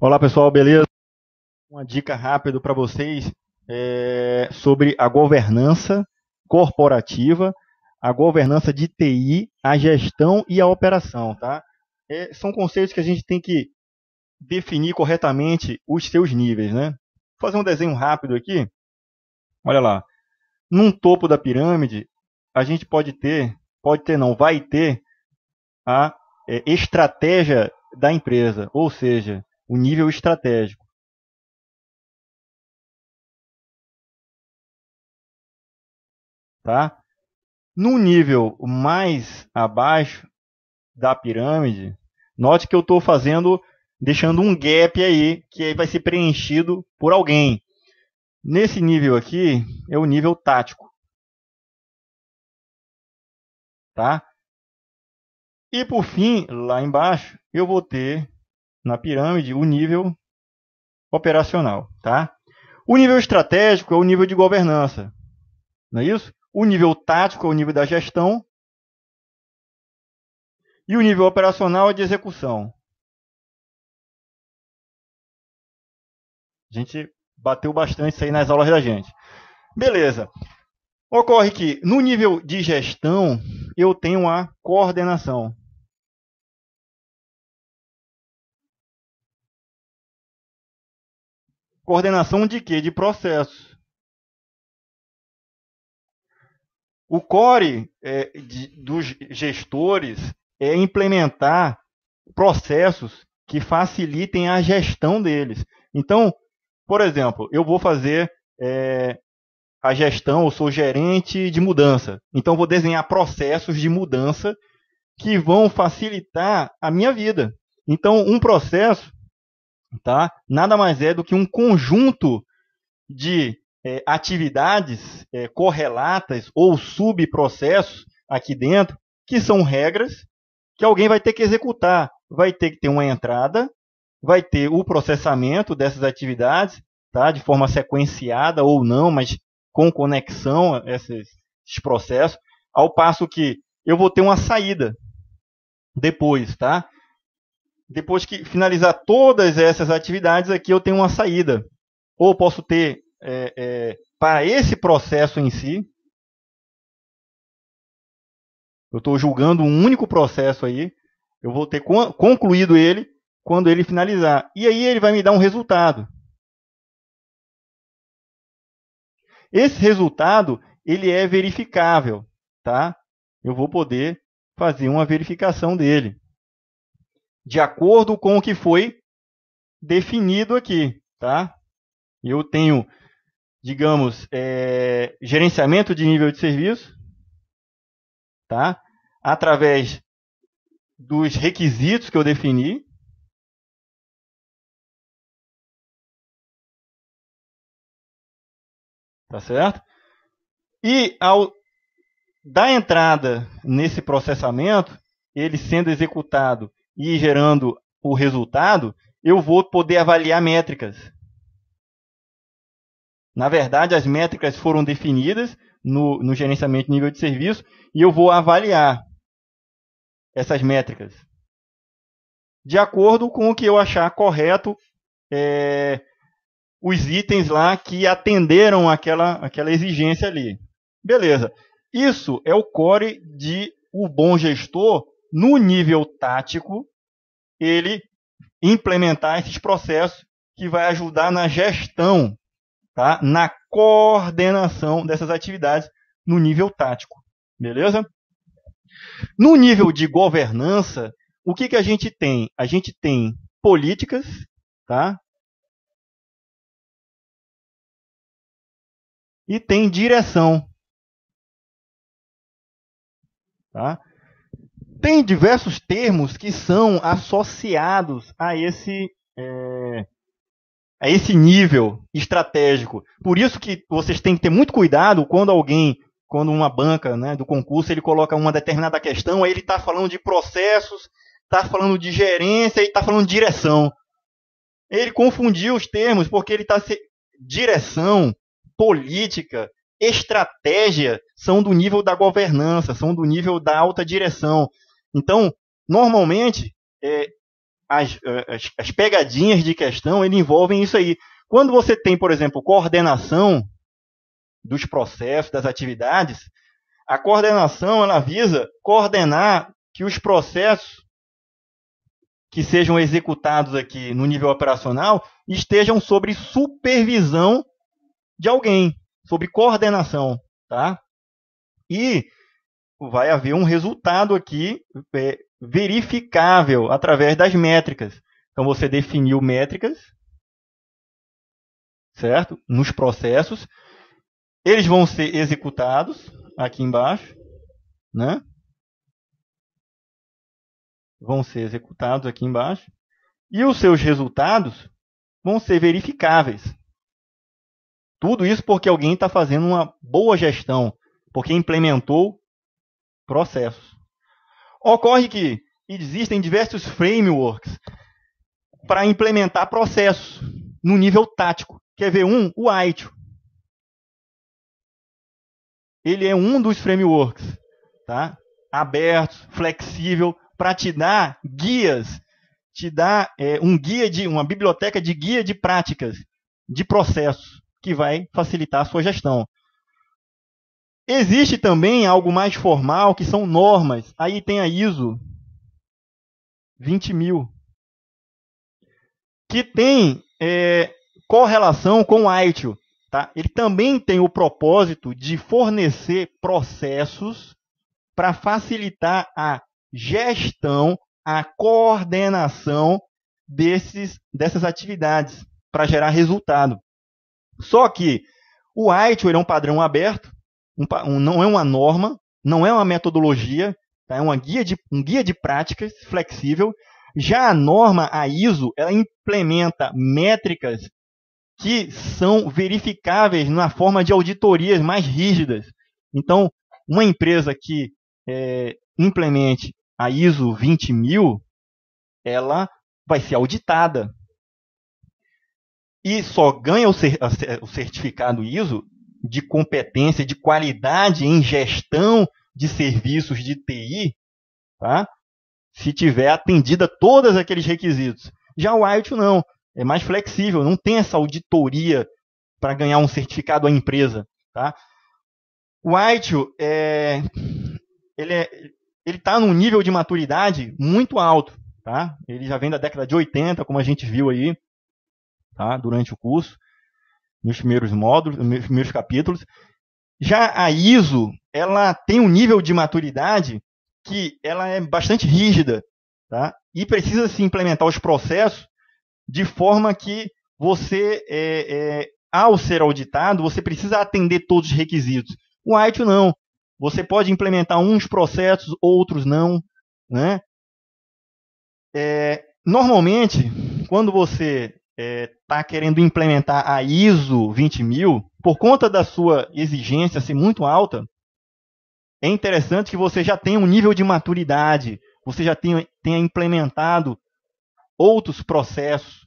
Olá pessoal, beleza? Uma dica rápida para vocês sobre a governança corporativa, a governança de TI, a gestão e a operação, tá? São conceitos que a gente tem que definir corretamente os seus níveis, né? Vou fazer um desenho rápido aqui. Olha lá. Num topo da pirâmide, a gente vai ter a estratégia da empresa, ou seja, o nível estratégico, tá? No nível mais abaixo da pirâmide, note que eu estou deixando um gap aí, que aí vai ser preenchido por alguém. Nesse nível aqui, é o nível tático, tá? E por fim, lá embaixo, eu vou ter na pirâmide o nível operacional, tá? O nível estratégico é o nível de governança, não é isso? O nível tático é o nível da gestão e o nível operacional é de execução. A gente bateu bastante isso aí nas aulas da gente. Beleza. Ocorre que no nível de gestão eu tenho a coordenação. Coordenação de quê? De processos. O core dos gestores é implementar processos que facilitem a gestão deles. Então, por exemplo, eu vou fazer a gestão, eu sou gerente de mudança. Então, vou desenhar processos de mudança que vão facilitar a minha vida. Então, um processo, tá, nada mais é do que um conjunto de atividades correlatas ou subprocessos aqui dentro, que são regras que alguém vai ter que executar. Vai ter que ter uma entrada, vai ter o processamento dessas atividades, tá, de forma sequenciada ou não, mas com conexão a esses processos, ao passo que eu vou ter uma saída depois, tá? Depois que finalizar todas essas atividades aqui, eu tenho uma saída. Ou posso ter, para esse processo em si, eu estou julgando um único processo aí, eu vou ter concluído ele quando ele finalizar. E aí ele vai me dar um resultado. Esse resultado, ele é verificável, tá? Eu vou poder fazer uma verificação dele, de acordo com o que foi definido aqui, tá? Eu tenho, digamos, gerenciamento de nível de serviço, tá? Através dos requisitos que eu defini, tá certo? E ao dar entrada nesse processamento, ele sendo executado e gerando o resultado, eu vou poder avaliar métricas. Na verdade, as métricas foram definidas no gerenciamento de nível de serviço e eu vou avaliar essas métricas de acordo com o que eu achar correto, os itens lá que atenderam aquela exigência ali. Beleza. Isso é o core de o bom gestor no nível tático, ele implementar esses processos que vai ajudar na gestão, tá? Na coordenação dessas atividades no nível tático. Beleza? No nível de governança, o que a gente tem? A gente tem políticas, tá? E tem direção, tá? Tem diversos termos que são associados a esse nível estratégico. Por isso que vocês têm que ter muito cuidado quando uma banca, né, do concurso, ele coloca uma determinada questão, aí ele está falando de processos, está falando de gerência e está falando de direção. Ele confundiu os termos porque ele está direção, política, estratégia são do nível da governança, são do nível da alta direção. Então, normalmente, as pegadinhas de questão, ele envolvem isso aí. Quando você tem, por exemplo, coordenação dos processos, das atividades, a coordenação ela visa coordenar que os processos que sejam executados aqui no nível operacional estejam sob supervisão de alguém, sob coordenação, tá? E vai haver um resultado aqui verificável através das métricas. Então, você definiu métricas, certo? Nos processos. Eles vão ser executados aqui embaixo, né? Vão ser executados aqui embaixo. E os seus resultados vão ser verificáveis. Tudo isso porque alguém está fazendo uma boa gestão, porque implementou processos. Ocorre que existem diversos frameworks para implementar processos no nível tático. Quer ver um? O ITIL. Ele é um dos frameworks, tá? Aberto, flexível, para te dar guias, te dar uma biblioteca de guia de práticas, de processos, que vai facilitar a sua gestão. Existe também algo mais formal, que são normas. Aí tem a ISO 20000, que tem correlação com o ITIL. Tá? Ele também tem o propósito de fornecer processos para facilitar a gestão, a coordenação dessas atividades, para gerar resultado. Só que o ITIL é um padrão aberto, não é uma norma, não é uma metodologia, tá? É um guia de práticas flexível. Já a norma, a ISO, ela implementa métricas que são verificáveis na forma de auditorias mais rígidas. Então, uma empresa que implemente a ISO 20000, ela vai ser auditada. E só ganha o certificado ISO de competência, de qualidade em gestão de serviços de TI, tá? Se tiver atendida todos aqueles requisitos. Já o ITIL não, é mais flexível, não tem essa auditoria para ganhar um certificado à empresa. Tá? O ITIL ele está num nível de maturidade muito alto. Tá? Ele já vem da década de 80, como a gente viu aí, tá? Durante o curso, nos primeiros módulos, nos primeiros capítulos. Já a ISO, ela tem um nível de maturidade que ela é bastante rígida, tá? E precisa se implementar os processos de forma que você, ao ser auditado, você precisa atender todos os requisitos. O ITIL não. Você pode implementar uns processos, outros não, né? Normalmente, quando você está querendo implementar a ISO 20000, por conta da sua exigência ser muito alta, é interessante que você já tenha um nível de maturidade, você já tenha implementado outros processos,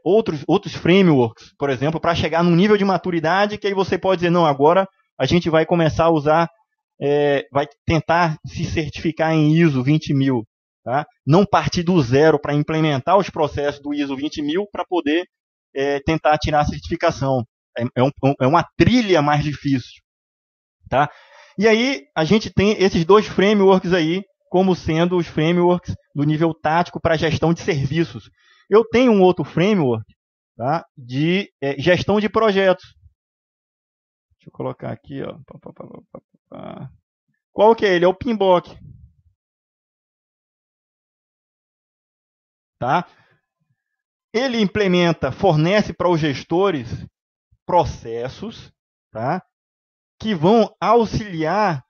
outros frameworks, por exemplo, para chegar num nível de maturidade que aí você pode dizer, não, agora a gente vai começar a usar, vai tentar se certificar em ISO 20000. Tá? Não partir do zero para implementar os processos do ISO 20000 para poder tentar tirar a certificação. É uma trilha mais difícil. Tá? E aí a gente tem esses dois frameworks aí como sendo os frameworks do nível tático para gestão de serviços. Eu tenho um outro framework, tá, de gestão de projetos. Deixa eu colocar aqui. Ó. Qual que é ele? É o PMBOK. Tá? Ele fornece para os gestores processos, tá? Que vão auxiliar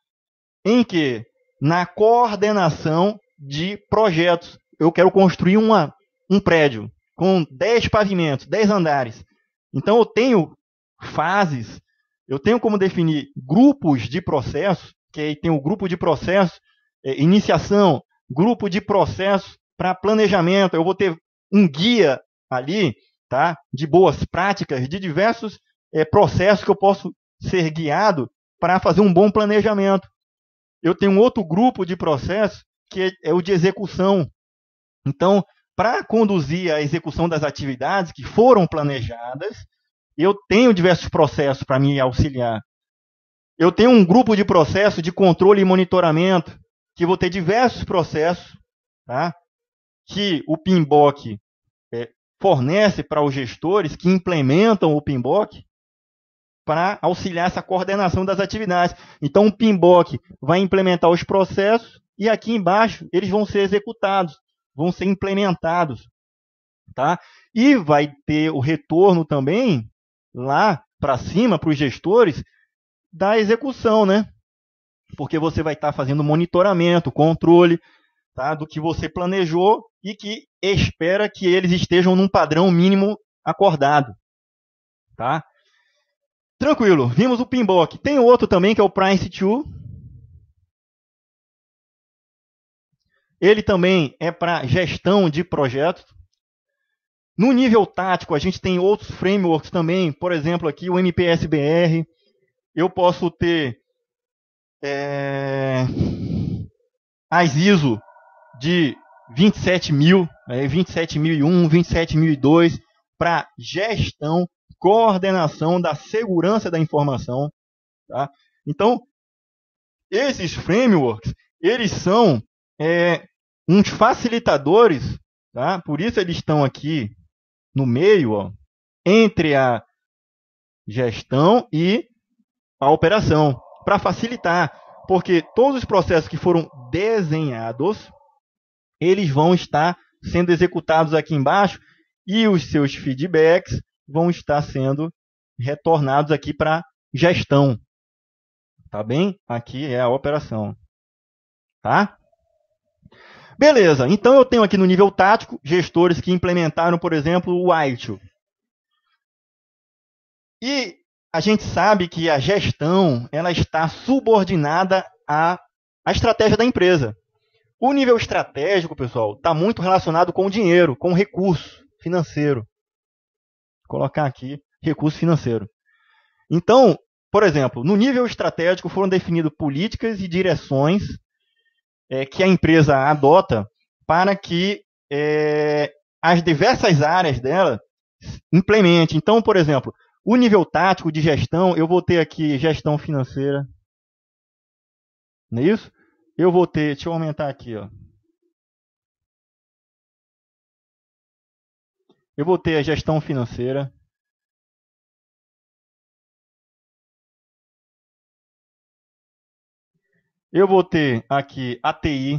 em quê? Na coordenação de projetos. Eu quero construir um prédio com 10 pavimentos, 10 andares. Então, eu tenho fases, eu tenho como definir grupos de processos, que aí tem o grupo de processos, iniciação, grupo de processos para planejamento. Eu vou ter um guia ali, tá, de boas práticas, de diversos processos que eu posso ser guiado para fazer um bom planejamento. Eu tenho um outro grupo de processos que é o de execução. Então, para conduzir a execução das atividades que foram planejadas, eu tenho diversos processos para me auxiliar. Eu tenho um grupo de processos de controle e monitoramento, que vou ter diversos processos, tá? Que o PMBOK fornece para os gestores que implementam o PMBOK para auxiliar essa coordenação das atividades. Então, o PMBOK vai implementar os processos e aqui embaixo eles vão ser executados, vão ser implementados, tá? E vai ter o retorno também lá para cima para os gestores da execução, né? Porque você vai estar fazendo monitoramento, controle, tá? Do que você planejou e que espera que eles estejam num padrão mínimo acordado, tá? Tranquilo, vimos o PMBOK. Tem outro também que é o Prince2. Ele também é para gestão de projetos. No nível tático, a gente tem outros frameworks também, por exemplo, aqui o MPSBR. Eu posso ter as ISO de 27.000, 27.001, 27.002, para gestão, coordenação da segurança da informação. Tá? Então, esses frameworks, eles são uns facilitadores, tá? Por isso eles estão aqui no meio, ó, entre a gestão e a operação, para facilitar, porque todos os processos que foram desenhados, eles vão estar sendo executados aqui embaixo e os seus feedbacks vão estar sendo retornados aqui para gestão. Tá bem? Aqui é a operação. Tá? Beleza, então eu tenho aqui no nível tático gestores que implementaram, por exemplo, o ITIL. E a gente sabe que a gestão ela está subordinada à estratégia da empresa. O nível estratégico, pessoal, está muito relacionado com o dinheiro, com o recurso financeiro. Vou colocar aqui recurso financeiro. Então, por exemplo, no nível estratégico foram definidas políticas e direções que a empresa adota para que as diversas áreas dela implemente. Então, por exemplo, o nível tático de gestão, eu vou ter aqui gestão financeira. Não é isso? Eu vou ter, deixa eu aumentar aqui, ó. Eu vou ter a gestão financeira. Eu vou ter aqui a TI.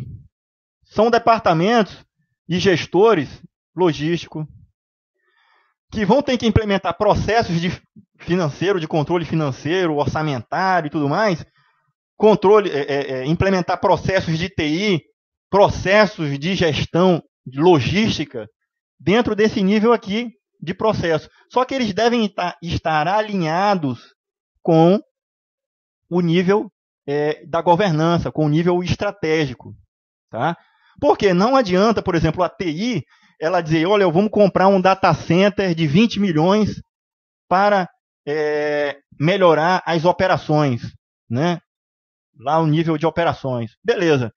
São departamentos e gestores logísticos que vão ter que implementar processos de controle financeiro, orçamentário e tudo mais, implementar processos de TI, processos de gestão de logística dentro desse nível aqui de processo. Só que eles devem estar alinhados com o nível da governança, com o nível estratégico. Tá? Porque não adianta, por exemplo, a TI ela dizer, olha, vamos comprar um data center de 20 milhões para melhorar as operações, né? Lá o nível de operações. Beleza.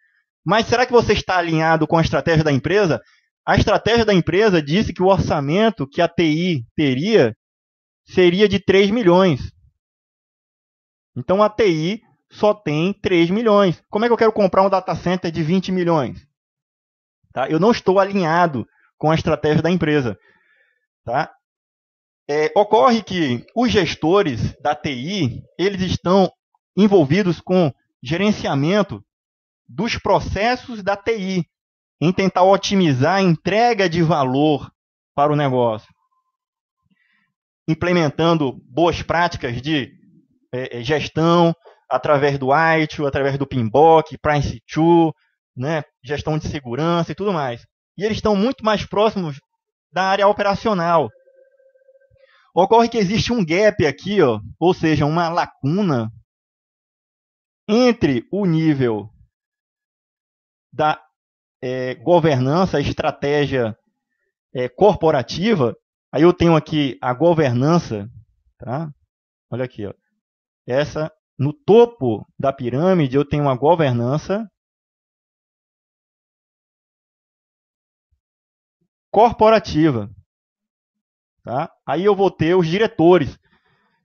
Mas será que você está alinhado com a estratégia da empresa? A estratégia da empresa disse que o orçamento que a TI teria seria de 3 milhões. Então a TI só tem 3 milhões. Como é que eu quero comprar um data center de 20 milhões? Tá? Eu não estou alinhado com a estratégia da empresa. Tá? Ocorre que os gestores da TI, eles estão envolvidos com gerenciamento dos processos da TI, em tentar otimizar a entrega de valor para o negócio, implementando boas práticas de gestão através do ITIL, através do PMBOK, Prince2, né, gestão de segurança e tudo mais. E eles estão muito mais próximos da área operacional. Ocorre que existe um gap aqui, ó, ou seja, uma lacuna entre o nível da governança, estratégia corporativa. Aí eu tenho aqui a governança, tá? Olha aqui, ó. Essa, no topo da pirâmide, eu tenho uma governança. corporativa. Tá? Aí eu vou ter os diretores,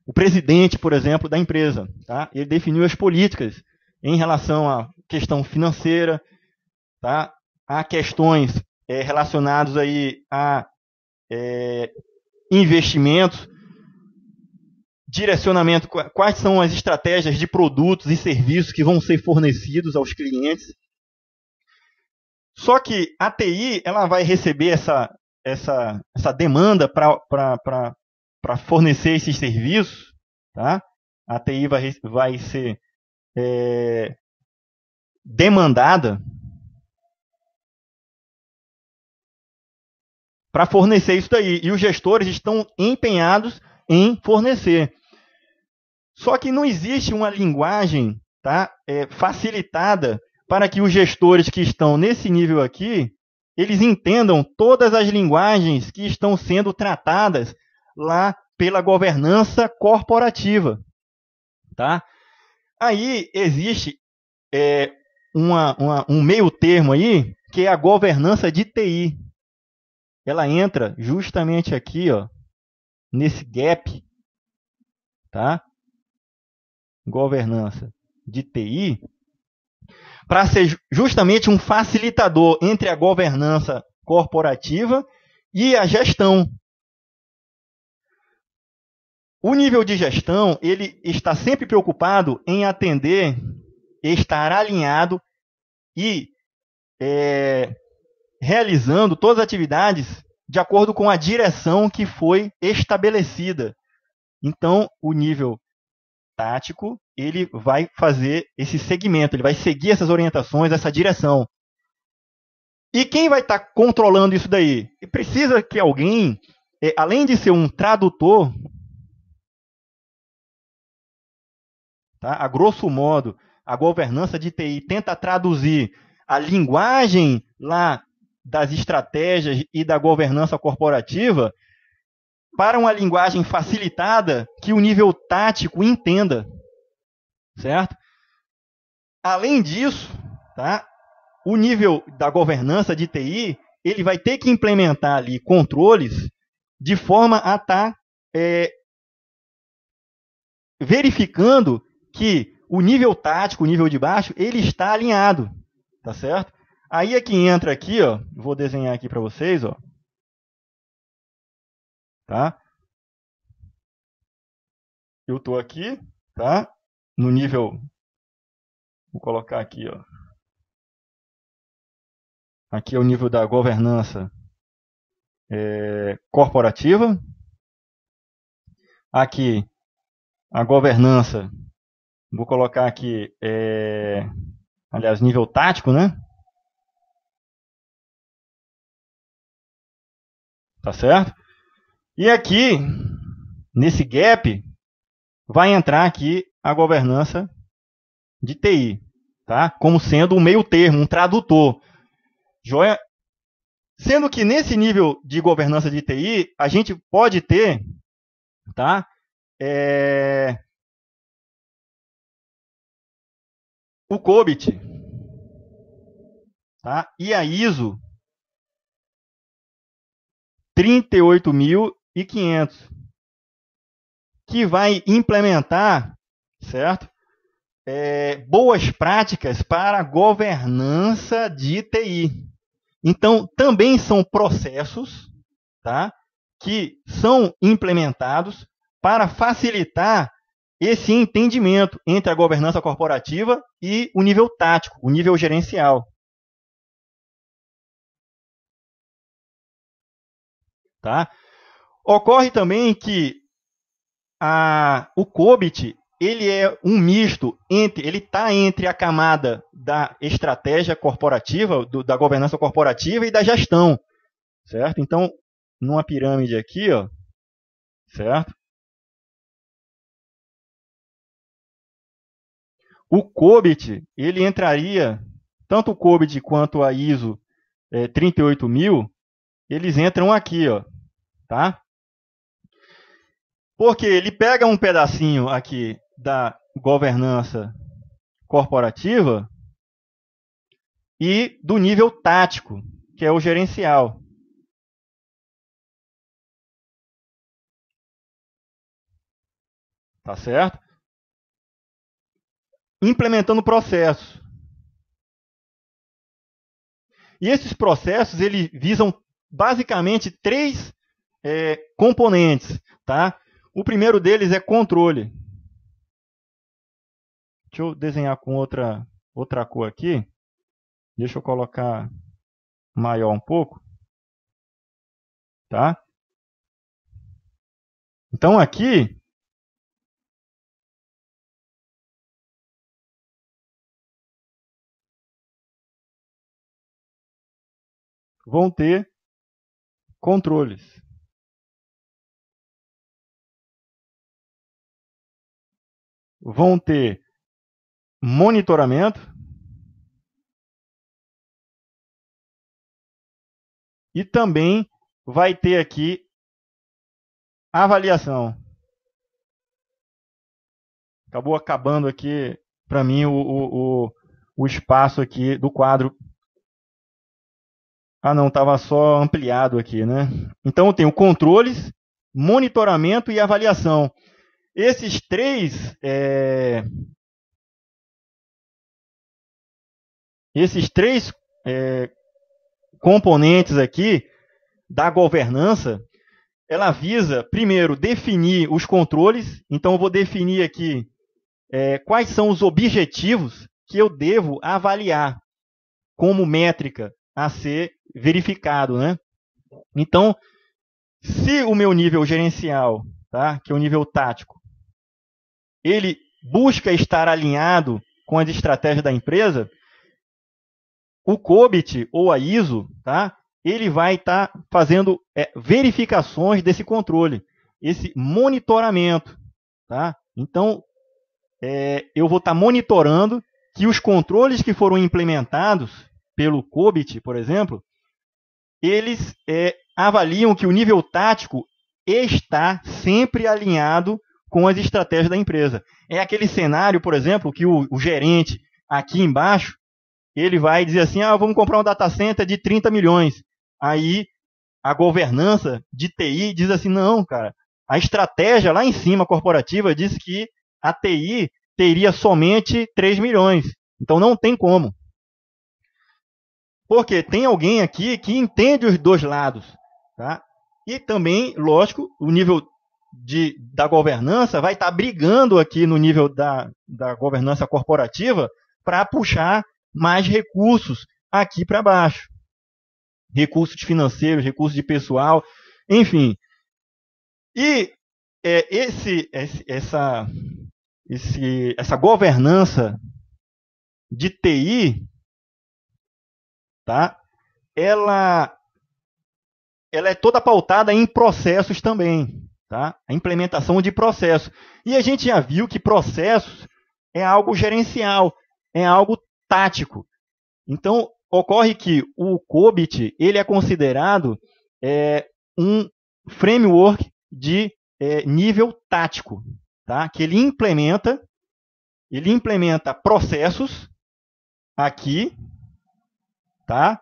o presidente, por exemplo, da empresa. Tá? Ele definiu as políticas em relação à questão financeira, tá? A questões relacionadas aí a investimentos, direcionamento, quais são as estratégias de produtos e serviços que vão ser fornecidos aos clientes. Só que a TI ela vai receber essa demanda para fornecer esses serviços. Tá? A TI vai ser demandada para fornecer isso daí. E os gestores estão empenhados em fornecer. Só que não existe uma linguagem, tá, facilitada para que os gestores que estão nesse nível aqui, eles entendam todas as linguagens que estão sendo tratadas lá pela governança corporativa. Tá? Aí existe um meio termo aí, que é a governança de TI. Ela entra justamente aqui, ó, nesse gap, tá? Governança de TI, para ser justamente um facilitador entre a governança corporativa e a gestão. O nível de gestão, ele está sempre preocupado em atender, estar alinhado e realizando todas as atividades de acordo com a direção que foi estabelecida. Então, o nível tático, ele vai fazer esse segmento, ele vai seguir essas orientações, essa direção. E quem vai estar controlando isso daí? Precisa que alguém, além de ser um tradutor, tá? A grosso modo, a governança de TI tenta traduzir a linguagem lá das estratégias e da governança corporativa para uma linguagem facilitada que o nível tático entenda, certo? Além disso, tá? O nível da governança de TI, ele vai ter que implementar ali controles de forma a estar verificando que o nível tático, o nível de baixo, ele está alinhado, tá certo? Aí é que entra aqui, ó, vou desenhar aqui para vocês, ó. Tá? Eu estou aqui, tá? No nível, vou colocar aqui, ó. Aqui é o nível da governança corporativa. Aqui, a governança, vou colocar aqui, aliás, nível tático, né? Tá certo? E aqui, nesse gap, vai entrar aqui a governança de TI, tá? Como sendo um meio termo, um tradutor. Joia? Sendo que nesse nível de governança de TI, a gente pode ter, tá? O COBIT, tá? E a ISO 38500, que vai implementar, certo? Boas práticas para a governança de TI. Então, também são processos, tá? Que são implementados para facilitar esse entendimento entre a governança corporativa e o nível tático, o nível gerencial. Tá? Ocorre também que o COBIT, ele é um misto, ele está entre a camada da estratégia corporativa, da governança corporativa e da gestão. Certo? Então, numa pirâmide aqui, ó, certo? O COBIT, ele entraria, tanto o COBIT quanto a ISO 38000, eles entram aqui, ó, tá? Porque ele pega um pedacinho aqui da governança corporativa e do nível tático, que é o gerencial. Tá certo? Implementando processos. E esses processos, eles visam basicamente três componentes, tá? O primeiro deles é controle. Deixa eu desenhar com outra cor aqui. Deixa eu colocar maior um pouco. Tá? Então, aqui, vão ter controles. Vão ter monitoramento e também vai ter aqui avaliação. Acabou acabando aqui, para mim, o espaço aqui do quadro. Ah, não, estava só ampliado aqui, né? Então, eu tenho controles, monitoramento e avaliação. Esses três componentes aqui da governança, ela visa, primeiro, definir os controles. Então, eu vou definir aqui quais são os objetivos que eu devo avaliar como métrica a ser verificado, né? Então, se o meu nível gerencial, tá, que é o nível tático, ele busca estar alinhado com as estratégias da empresa, o COBIT ou a ISO, tá, ele vai estar fazendo verificações desse controle, esse monitoramento. Tá? Então, eu vou estar monitorando que os controles que foram implementados pelo COBIT, por exemplo, eles avaliam que o nível tático está sempre alinhado com as estratégias da empresa. É aquele cenário, por exemplo, que o gerente aqui embaixo, ele vai dizer assim, vamos comprar um data center de 30 milhões. Aí a governança de TI diz assim, não, cara, a estratégia lá em cima, corporativa, diz que a TI teria somente 3 milhões. Então não tem como. Porque tem alguém aqui que entende os dois lados. Tá? E também, lógico, o nível da governança vai estar brigando aqui no nível da governança corporativa para puxar mais recursos aqui para baixo. Recursos financeiros, recursos de pessoal, enfim. E essa governança de TI, tá? Ela é toda pautada em processos também, tá? A implementação de processos. E a gente já viu que processos é algo gerencial, é algo tático. Então, ocorre que o COBIT ele é considerado um framework de nível tático, tá? Que ele implementa processos aqui, tá?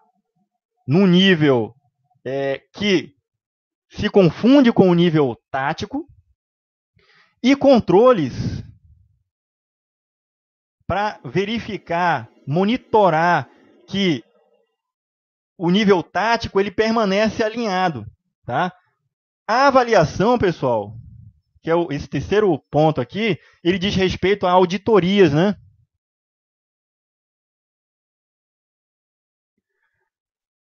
Num nível que se confunde com o nível tático e controles para verificar, monitorar que o nível tático ele permanece alinhado, tá? A avaliação, pessoal, que é esse terceiro ponto aqui, ele diz respeito a auditorias, né?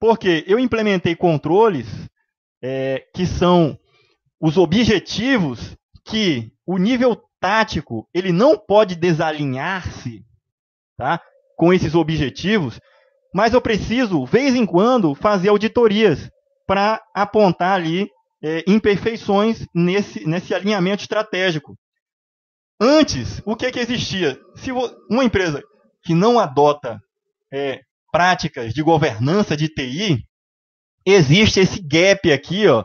Porque eu implementei controles que são os objetivos que o nível tático ele não pode desalinhar-se, tá, com esses objetivos, mas eu preciso, vez em quando, fazer auditorias para apontar ali imperfeições nesse alinhamento estratégico. Antes, o que existia? Se uma empresa que não adota práticas de governança de TI, existe esse gap aqui, ó,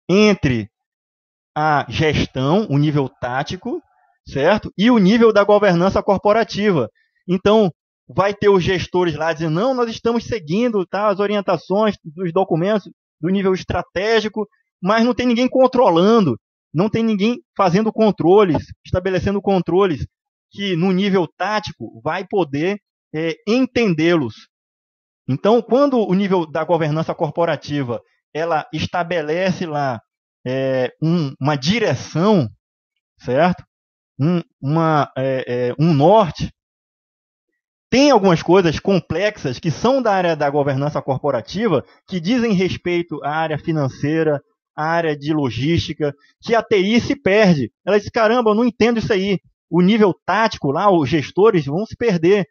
entre a gestão, o nível tático, certo? E o nível da governança corporativa. Então, vai ter os gestores lá dizendo, não, nós estamos seguindo, tá, as orientações dos documentos do nível estratégico, mas não tem ninguém controlando. não tem ninguém fazendo controles, estabelecendo controles que no nível tático vai poder entendê-los. Então, quando o nível da governança corporativa ela estabelece lá uma direção, certo? Um norte, tem algumas coisas complexas que são da área da governança corporativa que dizem respeito à área financeira, à área de logística, que a TI se perde. Ela diz, caramba, eu não entendo isso aí. O nível tático lá, os gestores vão se perder.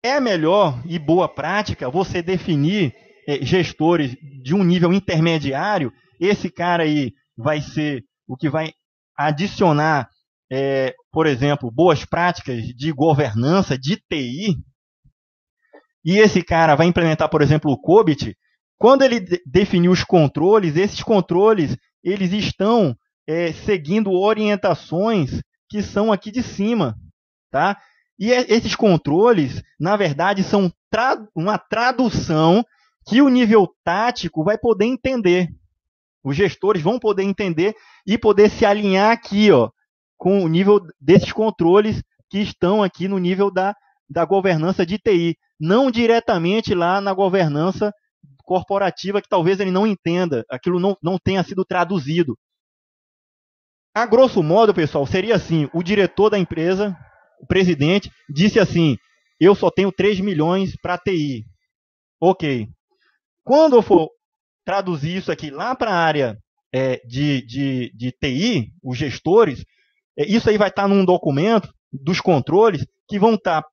É melhor e boa prática você definir gestores de um nível intermediário. Esse cara aí vai ser o que vai adicionar, por exemplo, boas práticas de governança, de TI. E esse cara vai implementar, por exemplo, o COBIT. Quando ele definir os controles, esses controles eles estão seguindo orientações que são aqui de cima, tá? E esses controles, na verdade, são uma tradução que o nível tático vai poder entender. Os gestores vão poder entender e poder se alinhar aqui, ó, com o nível desses controles que estão aqui no nível da governança de TI. Não diretamente lá na governança corporativa, que talvez ele não entenda, aquilo não tenha sido traduzido. A grosso modo, pessoal, seria assim, o diretor da empresa, o presidente, disse assim, eu só tenho 3 milhões para TI. Ok. Quando eu for traduzir isso aqui lá para a área de TI, os gestores, isso aí vai estar num documento dos controles, que vão estar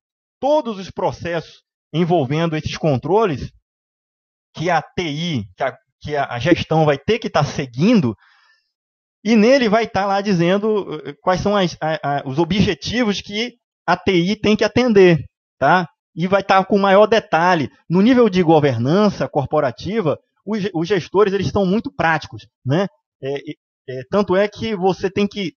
todos os processos envolvendo esses controles, que a TI, que a gestão vai ter que estar seguindo, e nele vai estar lá dizendo quais são os objetivos que a TI tem que atender, tá? E vai estar com maior detalhe. No nível de governança corporativa, os gestores eles são muito práticos, né? Tanto é que você tem que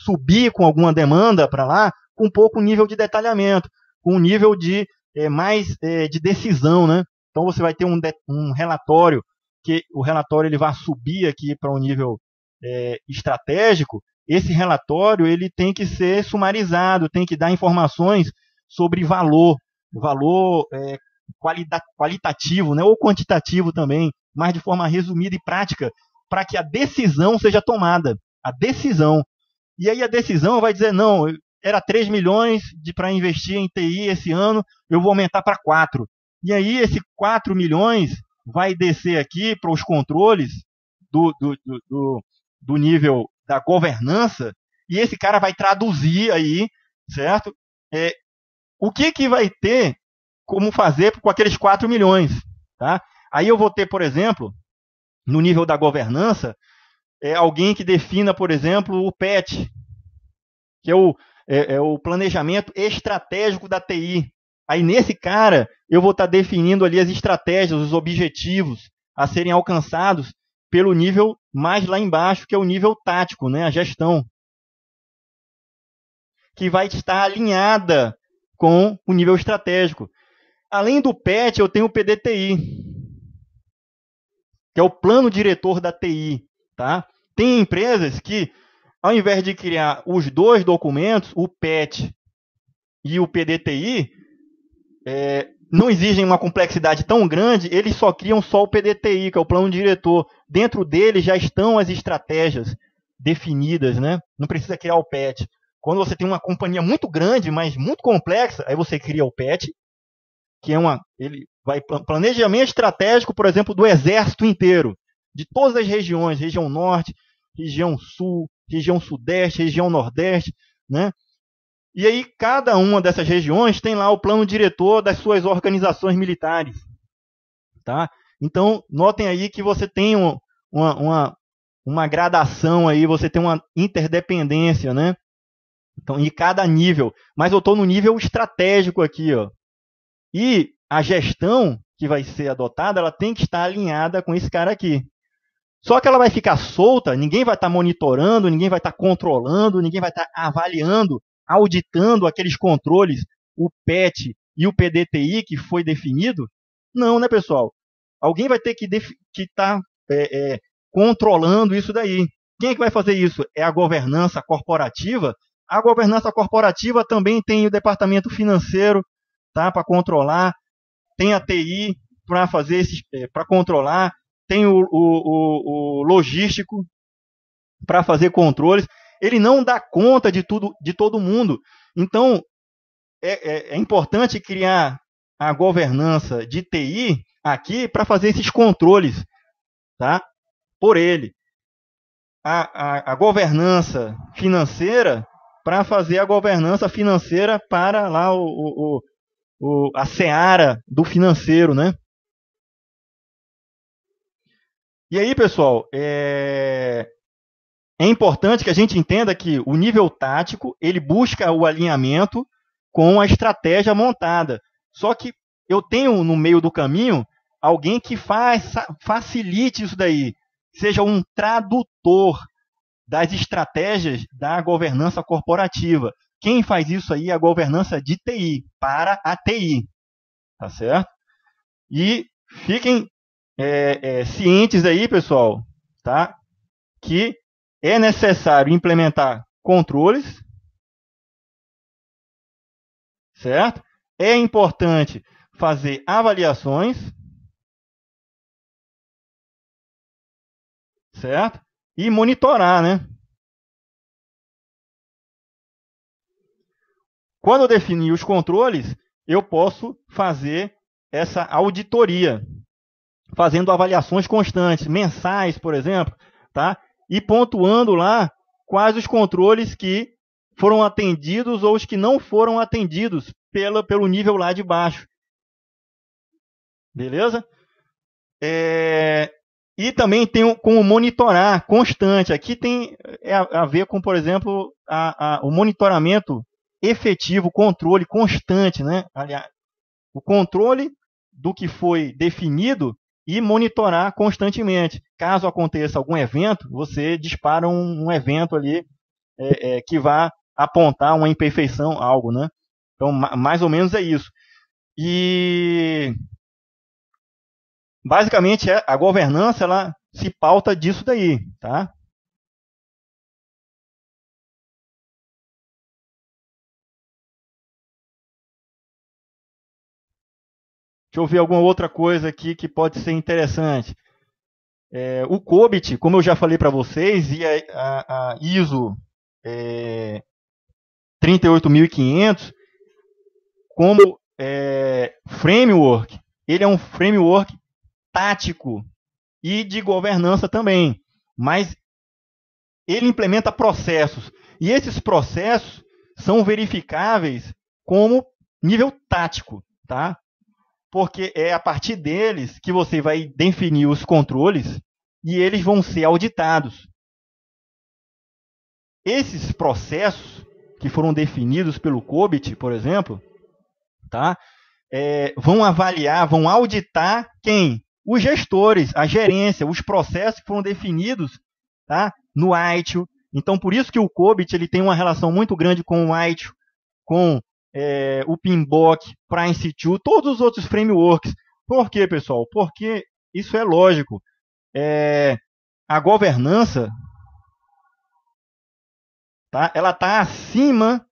subir com alguma demanda para lá com um pouco nível de detalhamento, com um nível de mais de decisão, né? Então você vai ter um relatório, que o relatório ele vai subir aqui para um nível estratégico. Esse relatório ele tem que ser sumarizado, tem que dar informações sobre valor qualitativo, né, ou quantitativo também, mas de forma resumida e prática, para que a decisão seja tomada. A decisão. E aí a decisão vai dizer, não, era 3 milhões para investir em TI esse ano, eu vou aumentar para 4. E aí esse 4 milhões vai descer aqui para os controles do nível da governança, e esse cara vai traduzir aí, certo? O que vai ter como fazer com aqueles 4 milhões, tá? Aí eu vou ter, por exemplo, no nível da governança, alguém que defina, por exemplo, o PET, que é o planejamento estratégico da TI. Aí nesse cara, eu vou estar definindo ali as estratégias, os objetivos a serem alcançados pelo nível mais lá embaixo, que é o nível tático, né? A gestão, que vai estar alinhada com o nível estratégico. Além do PET, eu tenho o PDTI, que é o plano diretor da TI. Tá? Tem empresas que, ao invés de criar os dois documentos, o PET e o PDTI, não exigem uma complexidade tão grande, eles só criam só o PDTI, que é o plano diretor. Dentro dele já estão as estratégias definidas, né? Não precisa criar o PET. Quando você tem uma companhia muito grande, mas muito complexa, aí você cria o PET, que ele vai planejamento estratégico, por exemplo, do exército inteiro, de todas as regiões, região norte, região sul, região sudeste, região nordeste, né? E aí cada uma dessas regiões tem lá o plano diretor das suas organizações militares, tá? Então notem aí que você tem uma gradação aí, você tem uma interdependência, né? Então, em cada nível. Mas eu estou no nível estratégico aqui, ó. E a gestão que vai ser adotada, ela tem que estar alinhada com esse cara aqui. Só que ela vai ficar solta, ninguém vai estar monitorando, ninguém vai estar controlando, ninguém vai estar avaliando, auditando aqueles controles, o PET e o PDTI que foi definido. Não, né, pessoal? Alguém vai ter que estar controlando isso daí. Quem é que vai fazer isso? É a governança corporativa. A governança corporativa também tem o departamento financeiro, tá, para controlar, tem a TI para fazer para controlar, tem o logístico para fazer controles. Ele não dá conta de tudo, de todo mundo. Então, é importante criar a governança de TI aqui para fazer esses controles, tá? Por ele. A governança financeira para fazer a governança financeira para lá a seara do financeiro, né? E aí, pessoal, é importante que a gente entenda que o nível tático, ele busca o alinhamento com a estratégia montada. Só que eu tenho no meio do caminho alguém que facilite isso daí, seja um tradutor das estratégias da governança corporativa. Quem faz isso aí é a governança de TI, para a TI. Tá certo? E fiquem cientes aí, pessoal, tá? Que é necessário implementar controles, certo? É importante fazer avaliações, certo? E monitorar, né? Quando eu definir os controles, eu posso fazer essa auditoria, fazendo avaliações constantes, mensais, por exemplo, tá? E pontuando lá quais os controles que foram atendidos ou os que não foram atendidos pelo nível lá de baixo. Beleza? E também tem como monitorar constante. Aqui tem a ver com, por exemplo, o monitoramento efetivo, controle constante, né? Aliás, o controle do que foi definido e monitorar constantemente. Caso aconteça algum evento, você dispara um evento ali que vá apontar uma imperfeição, algo, né? Então, mais ou menos é isso. E basicamente a governança ela se pauta disso daí, tá? Deixa eu ver alguma outra coisa aqui que pode ser interessante. O COBIT, como eu já falei para vocês, e a ISO 38500, como framework, ele é um framework tático e de governança também, mas ele implementa processos, e esses processos são verificáveis como nível tático, tá? Porque é a partir deles que você vai definir os controles e eles vão ser auditados. Esses processos que foram definidos pelo COBIT, por exemplo, tá? Vão avaliar, vão auditar quem? Os gestores, a gerência, os processos que foram definidos, tá? No ITIL. Então, por isso que o COBIT ele tem uma relação muito grande com o ITIL, com o PMBOK, Prince2, todos os outros frameworks. Por quê, pessoal? Porque isso é lógico. A governança, tá? Ela está acima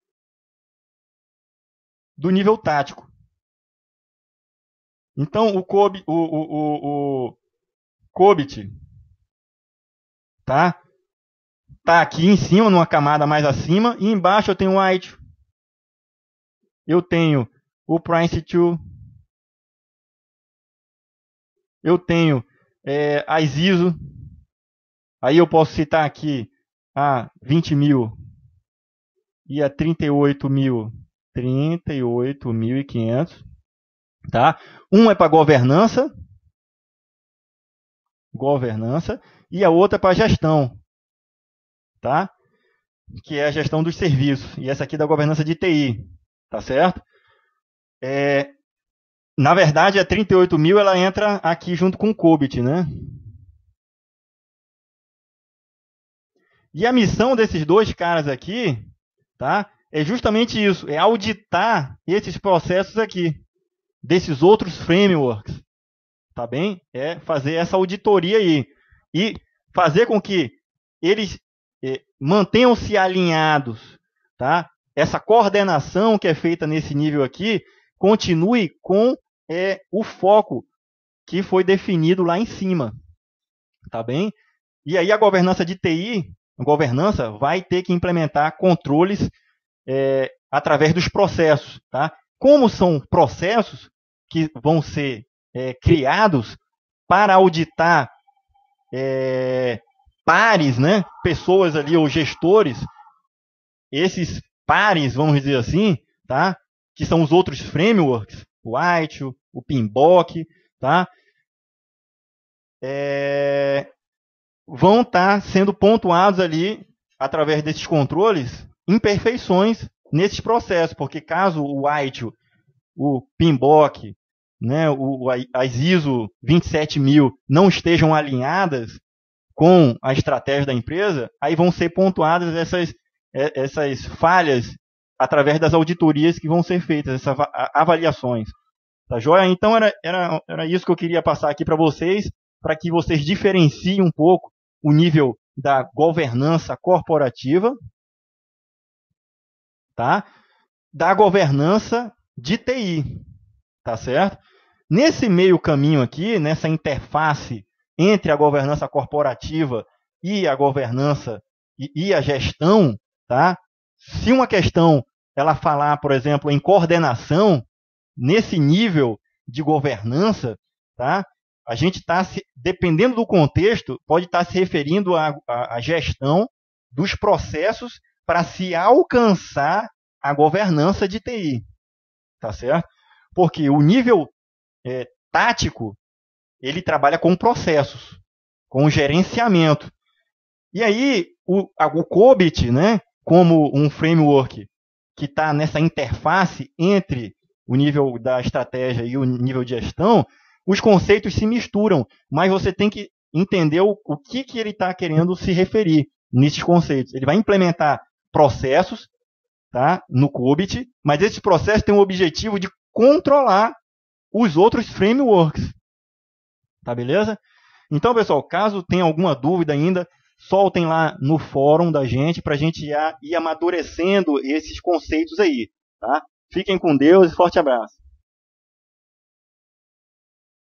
do nível tático. Então, o COBIT tá aqui em cima, numa camada mais acima, e embaixo eu tenho o ITIL. Eu tenho o Prince2, eu tenho as ISO, aí eu posso citar aqui a 20.000 e a 38.500, tá? Um é para governança, e a outra é para gestão, tá? Que é a gestão dos serviços, e essa aqui é da governança de TI. Tá certo? Na verdade, a 38.000 ela entra aqui junto com o COBIT, né? E a missão desses dois caras aqui, tá? É justamente isso, é auditar esses processos aqui, desses outros frameworks, tá bem? É fazer essa auditoria aí. E fazer com que eles mantenham-se alinhados, tá? Essa coordenação que é feita nesse nível aqui continue com o foco que foi definido lá em cima, tá bem? E aí a governança de TI, a governança vai ter que implementar controles através dos processos, tá? Como são processos que vão ser criados para auditar pares, né? Pessoas ali ou gestores, esses pares, vamos dizer assim, tá? Que são os outros frameworks, o ITIL, o PMBOK, tá? Vão estar sendo pontuados ali, através desses controles, imperfeições nesses processos, porque caso o ITIL, o PMBOK, né, as ISO 27000 não estejam alinhadas com a estratégia da empresa, aí vão ser pontuadas essas falhas através das auditorias que vão ser feitas, essas avaliações. Tá joia? Então era isso que eu queria passar aqui para vocês diferenciem um pouco o nível da governança corporativa, tá? Da governança de TI, tá certo? Nesse meio caminho aqui, nessa interface entre a governança corporativa e a governança e a gestão, tá? Se uma questão ela falar, por exemplo, em coordenação, nesse nível de governança, tá? A gente está, dependendo do contexto, pode estar se referindo à gestão dos processos para se alcançar a governança de TI, tá certo? Porque o nível tático, ele trabalha com processos, com gerenciamento. E aí, o COBIT, né, como um framework que está nessa interface entre o nível da estratégia e o nível de gestão, os conceitos se misturam, mas você tem que entender o que ele está querendo se referir nesses conceitos. Ele vai implementar processos, tá, no COBIT, mas esses processos têm o objetivo de controlar os outros frameworks. Tá beleza? Então, pessoal, caso tenha alguma dúvida ainda, soltem lá no fórum da gente para a gente ir amadurecendo esses conceitos aí. Tá? Fiquem com Deus e forte abraço.